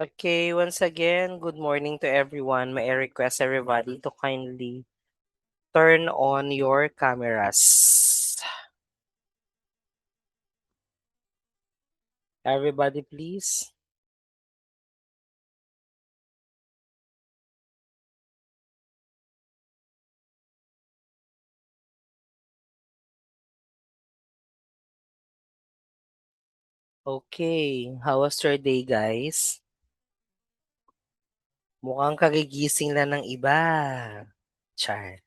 Okay, once again, good morning to everyone. May I request everybody to kindly turn on your cameras. Everybody, please. Okay, how was your day, guys? Mukhang kagigising lang ng iba. Char.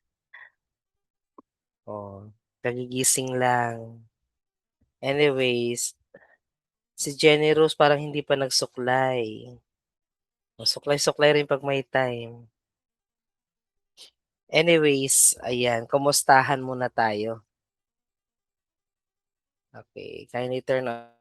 Oh, kagigising lang. Anyways, si Jenny Rose parang hindi pa nagsuklay. Suklay-suklay rin 'pag may time. Anyways, ayan, kumustahan muna tayo. Okay, kindly turn on.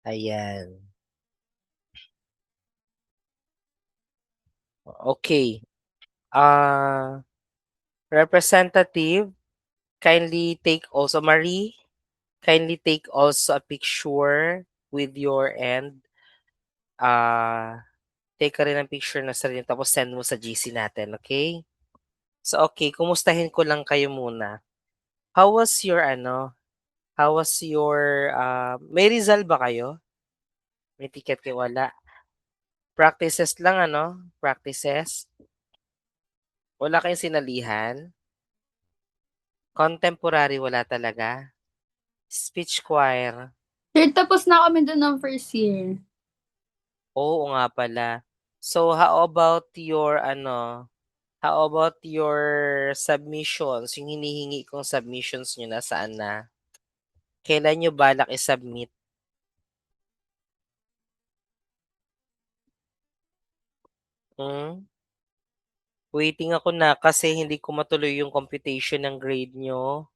Ayan. Okay. Ah, representative, kindly take also Marie, kindly take also a picture with your end. Take ka rin ng picture ng sarili tapos send mo sa GC natin, okay? So, okay, kumustahin ko lang kayo muna. How was your ano, how was your, may Rizal ba kayo? May ticket kayo? Wala. Practices lang ano? Practices? Wala kayong sinalihan? Contemporary wala talaga? Speech choir? Sir, tapos na kami dun ng first year. Oo nga pala. So, how about your ano, how about your submissions? Yung hinihingi kong submissions niyo nasaan na? Kailan niyo balak i-submit? Hmm? Waiting ako na kasi hindi ko matuloy yung computation ng grade niyo.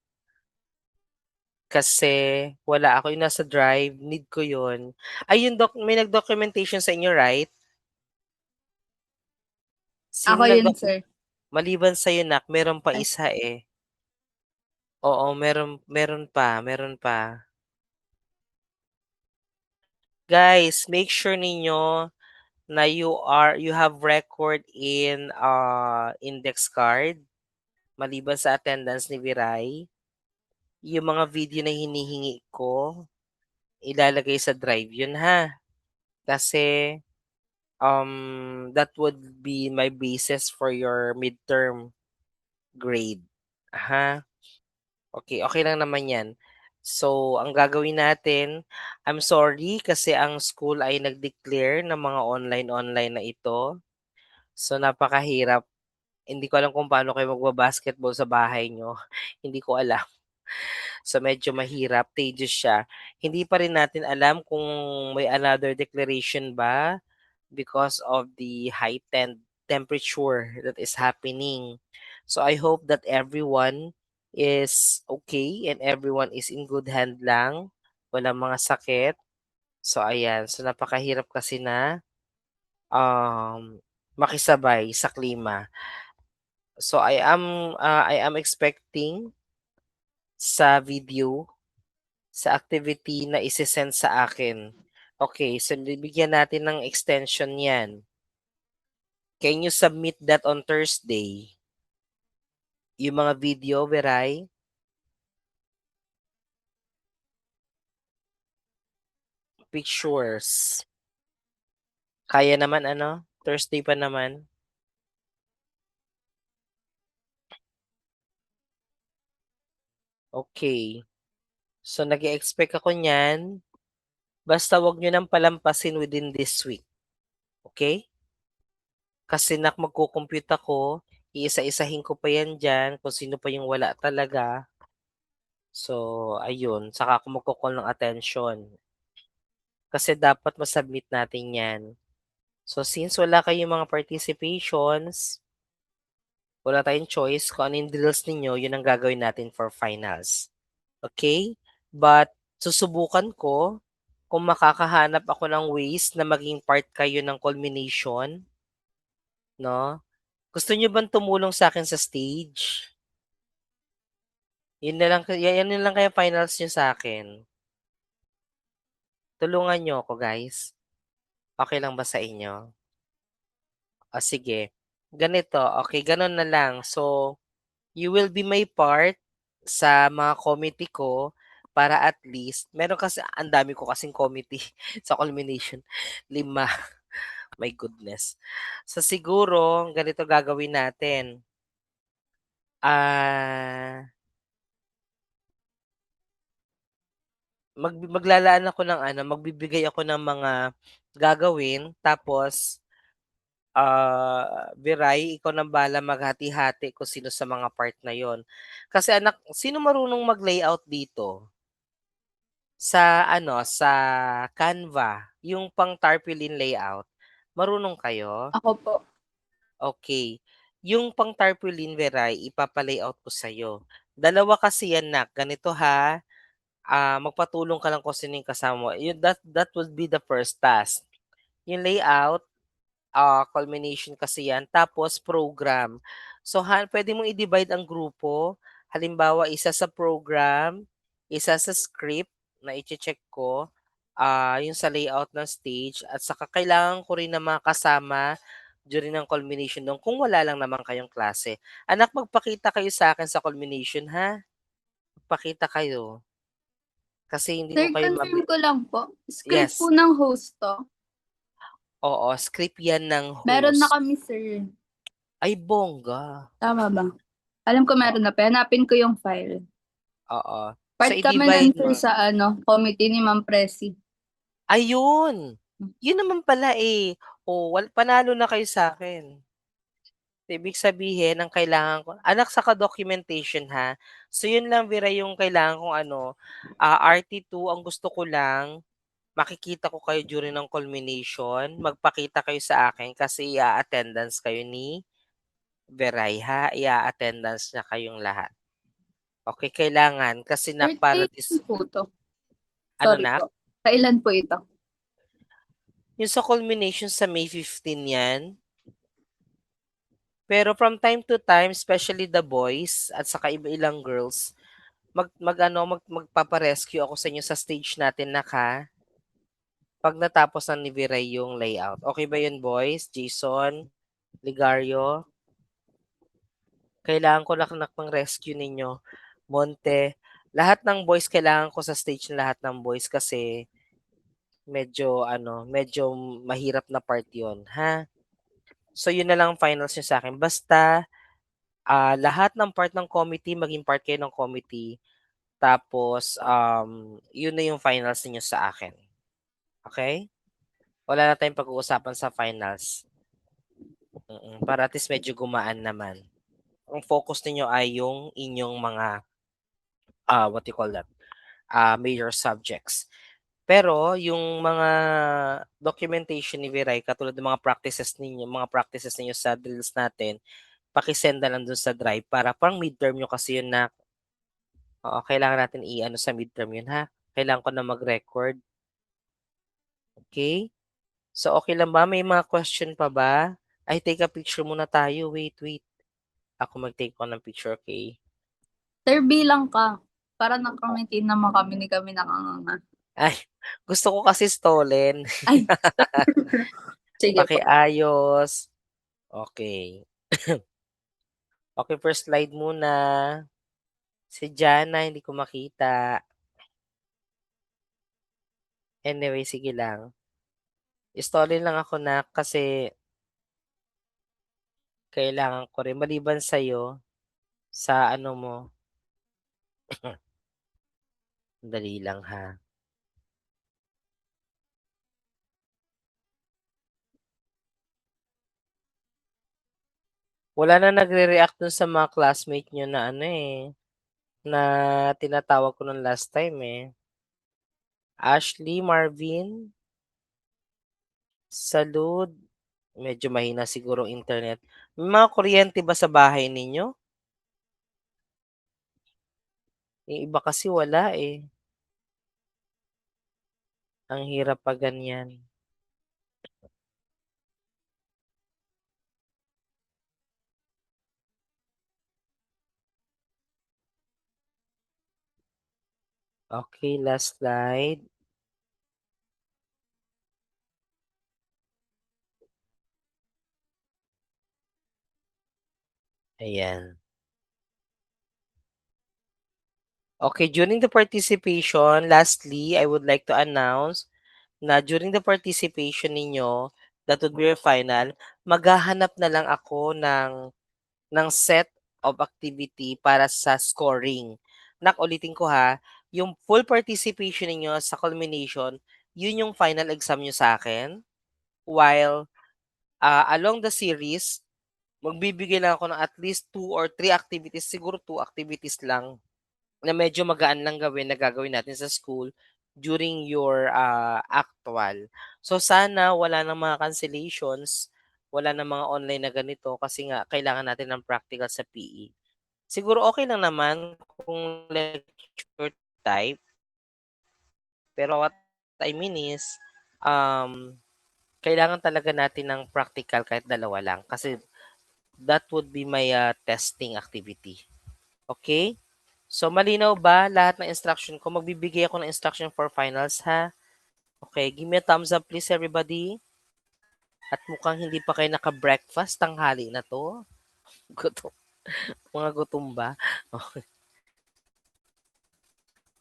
Kasi wala ako yung nasa drive, need ko yun. Ay, yung may nag-documentation sa inyo, right? Sino Ako yun, nag sir. maliban sa'yo, nak, meron pa Ay, isa eh. Oo, meron pa. Guys, make sure ninyo na you have record in index card maliban sa attendance ni Viray. Yung mga video na hinihingi ko, ilalagay sa drive yun ha. Kasi that would be my basis for your midterm grade. Ha? Okay, okay lang naman 'yan. So, ang gagawin natin, I'm sorry kasi ang school ay nag-declare ng mga online-online na ito. So, napakahirap. Hindi ko alam kung paano kayo magba-basketball sa bahay niyo. Hindi ko alam. So, medyo mahirap, tedious siya. Hindi pa rin natin alam kung may another declaration ba because of the heightened temperature that is happening. So, I hope that everyone is okay and everyone is in good hand lang. Walang mga sakit. So, ayan. So, napakahirap kasi na makisabay sa klima. So, I am expecting sa video sa activity na ise-send sa akin. Okay, so bibigyan natin ng extension 'yan. Can you submit that on Thursday? Yung mga video, Veray, pictures. Kaya naman ano? Thursday pa naman. Okay. So nag-e-expect ako niyan. Basta wag nyo nang palampasin within this week. Okay? Kasi magko-compute ako, iisa-isahin ko pa yan dyan kung sino pa yung wala talaga. So, ayun, saka ako magko-call ng attention. Kasi dapat masubmit natin yan. So, since wala kayong mga participations, wala tayong choice kung ano yung drills ninyo, yun ang gagawin natin for finals. Okay? But, susubukan ko kung makakahanap ako ng ways na maging part kayo ng culmination, no? Gusto niyo bang tumulong sa akin sa stage? Yun na lang, yan na lang kaya finals niyo sa akin. Tulungan niyo ako, guys. Okay lang ba sa inyo? O sige, ganito, okay, gano'n na lang. So, you will be my part sa mga committee ko para at least meron kasi ang dami ko kasing committee sa culmination, 5. My goodness. So, siguro ganito gagawin natin, ah, maglalaan ako ng ano, magbibigay ako ng mga gagawin tapos, Viray, ikaw ng bahala maghati-hati kung sino sa mga part na yon. Kasi anak, sino marunong mag-layout dito? Sa ano, sa Canva, yung pang tarpaulin layout, marunong kayo? Ako po. Okay. Yung pang tarpaulin, Viray, ipapa-layout ko sa'yo. Dalawa kasi yan, nak, ganito ha, magpatulong ka lang kung sino yung kasama mo, yun, that would be the first task. Yung layout, culmination kasi yan, tapos program. So, puwede mong i-divide ang grupo. Halimbawa, isa sa program, isa sa script na iche-check ko, yung sa layout ng stage at saka kailangan ko rin ng mga kasama during ng culmination dun kung wala lang naman kayong klase. Anak, magpakita kayo sa akin sa culmination, ha? Magpakita kayo kasi hindi Sir, ko kayo confirm ko lang po. Script po yes, ng host to. oo, script yan ng Meron na host. kami, sir. Ay, bongga. Tama ba? Alam ko O meron na. Hanapin ko yung file. oo. So, Part kami nun, i-divide sir, mo. sa committee ni Ma'am Presi. Ayun! Yun naman pala, eh. Oh, panalo na kayo sa'kin. Ibig sabihin ang kailangan ko anak saka documentation, ha. So, yun lang Vera yung kailangan kong ano, RT2 ang gusto ko lang, makikita ko kayo during ng culmination, magpakita kayo sa akin kasi attendance kayo ni Veray, ha. Attendance niya kayong lahat. Okay, kailangan kasi Sir, para kailan po to? ano, Sorry nak? po. Kailan po ito? Yung sa culmination sa May 15 'yan. Pero from time to time, especially the boys at saka iba-ilang girls, magpapa-rescue ako sa inyo sa stage natin na 'pag natapos na ni Viray yung layout. Okay ba 'yun, boys? Jason, Ligario, kailangan ko nak ng rescue ninyo. Monte, lahat ng boys kailangan ko sa stage na lahat ng boys kasi medyo ano, medyo mahirap na part 'yon, ha? So 'yun na lang ang finals niyo sa'kin basta, lahat ng part ng committee maging part kayo ng committee tapos, 'yun na yung finals ninyo sa akin, okey? Wala na tayong pag-uusapan sa finals, para at least medyo gumaan naman. Ang focus ninyo ay yung inyong mga, what you call that, major subjects. Pero yung mga documentation ni Viray katulad ng mga practices ninyo sa drills natin, paki-send na lang dun sa drive para pang midterm niyo kasi yun na oo, kailangan natin i-ano sa midterm yun, ha? Kailangan ko na mag-record, okay. So, okay lang ba? May mga question pa ba? Ay, take a picture muna tayo. Wait, wait. Ako mag-take ako ng picture, okay? Sir, bilang ka. Para nag-committee naman kami nakanganga. Ay, gusto ko kasi stolen. Ay, sige po. Pakiayos. Okay. Okay, first slide muna. Si Jana, hindi ko makita. Anyway, sige lang. Stolen lang ako na kasi kailangan ko rin. Maliban sa'yo, sa ano mo, dali lang ha. Wala na nagre-react dun sa mga classmate niyo na ano, na tinatawag ko nung last time, eh. Ashley, Marvin, Salud, medyo mahina siguro ang internet. May mga kuryente ba sa bahay ninyo? Yung iba kasi wala, eh. Ang hirap 'pag ganyan. Okay, last slide. Ayan. Okay, during the participation, lastly, I would like to announce na during the participation ninyo, that would be your final, maghahanap na lang ako ng set of activity para sa scoring. Ulitin ko ha, yung full participation ninyo sa culmination, yun yung final exam nyo sa akin. While along the series, magbibigay lang ako ng at least 2 or 3 activities, siguro 2 activities lang na medyo magaan lang gawin na gagawin natin sa school during your actual. So sana wala nang mga cancellations, wala nang mga online na ganito kasi nga kailangan natin ng practical sa PE. Siguro okay lang naman kung lecture type, pero what I mean is, um, kailangan talaga natin ng practical kahit dalawa lang kasi that would be my testing activity. Okay? So, malinaw ba lahat ng instruction ko? Magbibigay ako ng instruction for finals, ha? Okay, give me a thumbs up please everybody. At mukhang hindi pa kayo naka-breakfast, tanghali na to. Gutom, mga gutom ba?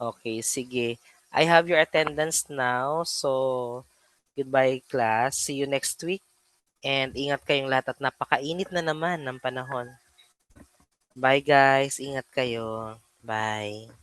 Okay, sige. I have your attendance now. So, goodbye class. See you next week. And ingat kayong lahat at napakainit na naman ng panahon. Bye guys. Ingat kayo. Bye.